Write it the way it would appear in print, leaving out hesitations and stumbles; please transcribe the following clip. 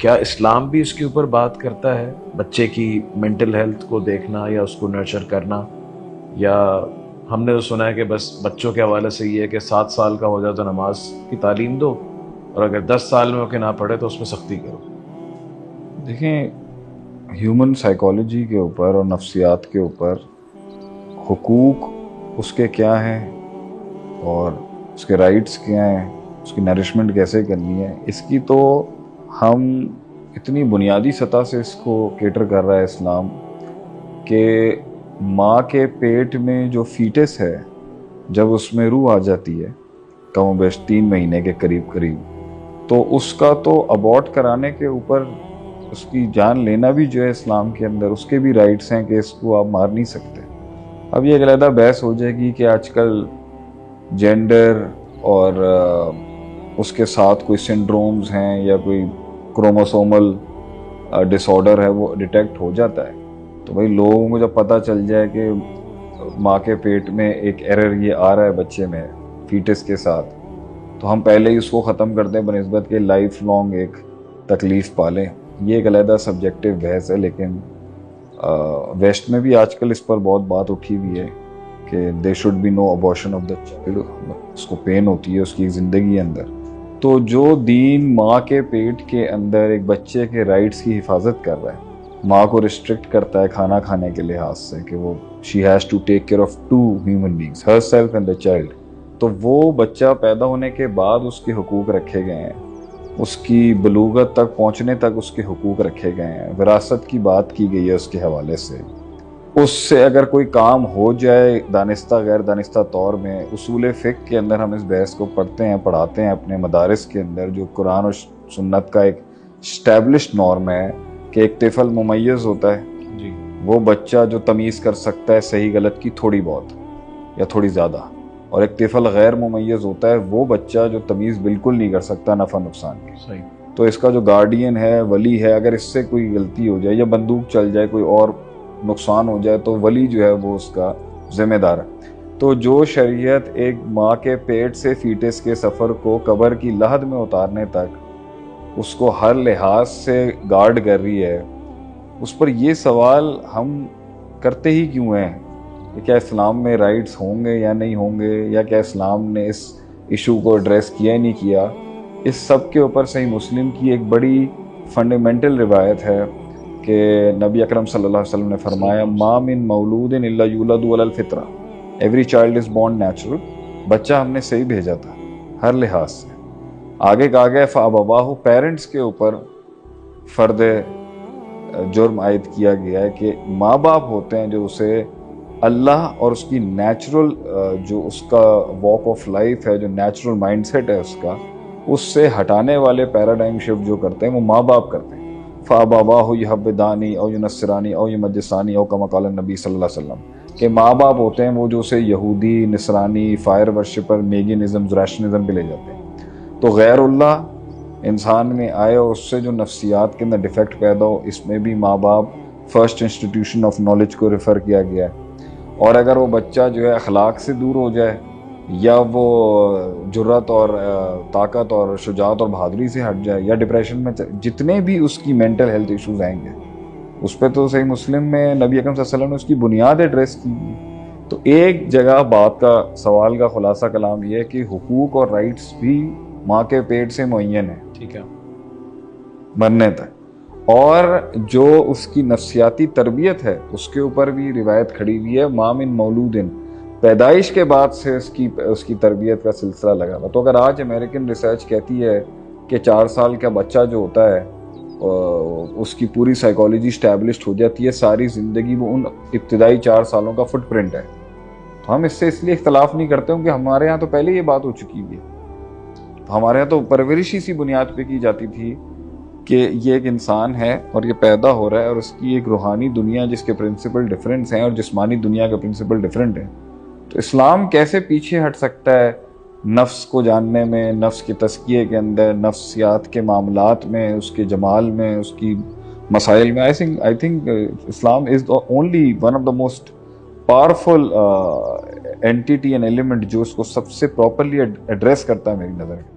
کیا اسلام بھی اس کے اوپر بات کرتا ہے، بچے کی مینٹل ہیلتھ کو دیکھنا یا اس کو نرچر کرنا؟ یا ہم نے تو سنا ہے کہ بس بچوں کے حوالے سے یہ ہے کہ 7 سال کا ہو جائے تو نماز کی تعلیم دو، اور اگر 10 سال میں ہو کے نہ پڑھے تو اس میں سختی کرو؟ دیکھیں، ہیومن سائیکالوجی کے اوپر اور نفسیات کے اوپر حقوق اس کے کیا ہیں اور اس کے رائٹس کیا ہیں، اس کی نرشمنٹ کیسے کرنی ہے، اس کی تو ہم اتنی بنیادی سطح سے اس کو کیٹر کر رہا ہے اسلام کہ ماں کے پیٹ میں جو فیٹس ہے، جب اس میں روح آ جاتی ہے کم و بیش 3 مہینے کے قریب، تو اس کا تو ابورٹ کرانے کے اوپر اس کی جان لینا بھی جو ہے اسلام کے اندر اس کے بھی رائٹس ہیں کہ اس کو آپ مار نہیں سکتے۔ اب یہ ایک علیحدہ بحث ہو جائے گی کہ آج کل جینڈر اور اس کے ساتھ کوئی سنڈرومز ہیں یا کوئی کروموسومل ڈس آرڈر ہے وہ ڈیٹیکٹ ہو جاتا ہے، تو بھائی لوگوں کو جب پتہ چل جائے کہ ماں کے پیٹ میں ایک ایرر یہ آ رہا ہے بچے میں فیٹس کے ساتھ، تو ہم پہلے ہی اس کو ختم کرتے ہیں بنسبت کہ لائف لانگ ایک تکلیف پالیں۔ یہ ایک علیحدہ سبجیکٹیو بحث ہے، لیکن ویسٹ میں بھی آج کل اس پر بہت بات اٹھی ہوئی ہے کہ they should be no abortion of the child, اس کو پین ہوتی ہے اس کی زندگی اندر۔ تو جو دین ماں کے پیٹ کے اندر ایک بچے کے رائٹس کی حفاظت کر رہا ہے، ماں کو ریسٹرکٹ کرتا ہے کھانا کھانے کے لحاظ سے کہ وہ she has to take care of 2 human beings, herself and the child, تو وہ بچہ پیدا ہونے کے بعد اس کے حقوق رکھے گئے ہیں، اس کی بلوغت تک پہنچنے تک اس کے حقوق رکھے گئے ہیں، وراثت کی بات کی گئی ہے اس کے حوالے سے۔ اس سے اگر کوئی کام ہو جائے دانستہ غیر دانستہ طور میں، اصول فقہ کے اندر ہم اس بحث کو پڑھتے ہیں، پڑھاتے ہیں اپنے مدارس کے اندر، جو قرآن اور سنت کا ایک اسٹیبلشڈ نارم ہے کہ ایک طفل ممیز ہوتا ہے، جی، وہ بچہ جو تمیز کر سکتا ہے صحیح غلط کی تھوڑی بہت یا تھوڑی زیادہ، اور ایک طفل غیر ممیز ہوتا ہے وہ بچہ جو تمیز بالکل نہیں کر سکتا نفع نقصان کی۔ صحیح۔ تو اس کا جو گارڈین ہے، ولی ہے، اگر اس سے کوئی غلطی ہو جائے یا بندوق چل جائے، کوئی اور نقصان ہو جائے، تو ولی جو ہے وہ اس کا ذمہ دار ہے۔ تو جو شریعت ایک ماں کے پیٹ سے فیٹس کے سفر کو قبر کی لحد میں اتارنے تک اس کو ہر لحاظ سے گارڈ کر رہی ہے، اس پر یہ سوال ہم کرتے ہی کیوں ہیں کہ کیا اسلام میں رائٹس ہوں گے یا نہیں ہوں گے، یا کیا اسلام نے اس ایشو کو ایڈریس کیا ہی نہیں کیا؟ اس سب کے اوپر صحیح مسلم کی ایک بڑی فنڈامنٹل روایت ہے کہ نبی اکرم صلی اللہ علیہ وسلم نے فرمایا ما من مولود الا یولد علی الفطرہ، every child is born natural, بچہ ہم نے صحیح بھیجا تھا ہر لحاظ سے۔ آگے کہا گیا فابواہ، پیرنٹس کے اوپر فرد جرم عائد کیا گیا ہے کہ ماں باپ ہوتے ہیں جو اسے اللہ اور اس کی نیچرل جو اس کا واک آف لائف ہے، جو نیچرل مائنڈ سیٹ ہے اس سے ہٹانے والے پیراڈائم شفٹ جو کرتے ہیں وہ ماں باپ کرتے ہیں۔ فَأَبَوَاهُ يُحَوِّدَانِ أَوْ يُنَصِّرَانِ أَوْ يُمَجِّسَانِ أَوْ كَمَا قَالَ النبی صلی اللہ علیہ وسلم، کہ ماں باپ ہوتے ہیں وہ جو اسے یہودی، نصرانی، فائر ورشپر، میگنزم، زراشنزم پہ لے جاتے ہیں۔ تو غیر اللہ انسان میں آئے اور اس سے جو نفسیات کے اندر ڈیفیکٹ پیدا ہو، اس میں بھی ماں باپ فرسٹ انسٹیٹیوشن آف نالج کو ریفر کیا گیا ہے۔ اور اگر وہ بچہ جو ہے اخلاق سے دور ہو جائے یا وہ جرت اور طاقت اور شجاعت اور بہادری سے ہٹ جائے یا ڈپریشن میں جتنے بھی اس کی مینٹل ہیلتھ ایشوز آئیں گے، اس پہ تو صحیح مسلم میں نبی اکرم صلی اللہ علیہ وسلم نے اس کی بنیاد ایڈریس کی۔ تو ایک جگہ بات کا سوال کا خلاصہ کلام یہ ہے کہ حقوق اور رائٹس بھی ماں کے پیٹ سے معین ہیں، ٹھیک ہے، مرنے تک، اور جو اس کی نفسیاتی تربیت ہے اس کے اوپر بھی روایت کھڑی ہوئی ہے ما من مولود، پیدائش کے بعد سے اس کی تربیت کا سلسلہ لگا ہوا۔ تو اگر آج امریکن ریسرچ کہتی ہے کہ 4 سال کا بچہ جو ہوتا ہے اس کی پوری سائیکالوجی اسٹیبلشڈ ہو جاتی ہے، ساری زندگی وہ ان ابتدائی 4 سالوں کا فٹ پرنٹ ہے، تو ہم اس سے اس لیے اختلاف نہیں کرتے ہوں کہ ہمارے ہاں تو پہلے یہ بات ہو چکی ہوئی ہے۔ ہمارے ہاں تو پرورش اسی بنیاد پہ کی جاتی تھی کہ یہ ایک انسان ہے اور یہ پیدا ہو رہا ہے اور اس کی ایک روحانی دنیا جس کے پرنسپل ڈیفرنس ہیں اور جسمانی دنیا کے پرنسپل ڈیفرنٹ ہیں۔ تو اسلام کیسے پیچھے ہٹ سکتا ہے نفس کو جاننے میں، نفس کے تزکیے کے اندر، نفسیات کے معاملات میں، اس کے جمال میں، اس کی مسائل میں؟ I think Islam is the only one of the most powerful entity and element جو اس کو سب سے پراپرلی ایڈریس کرتا ہے میری نظر میں۔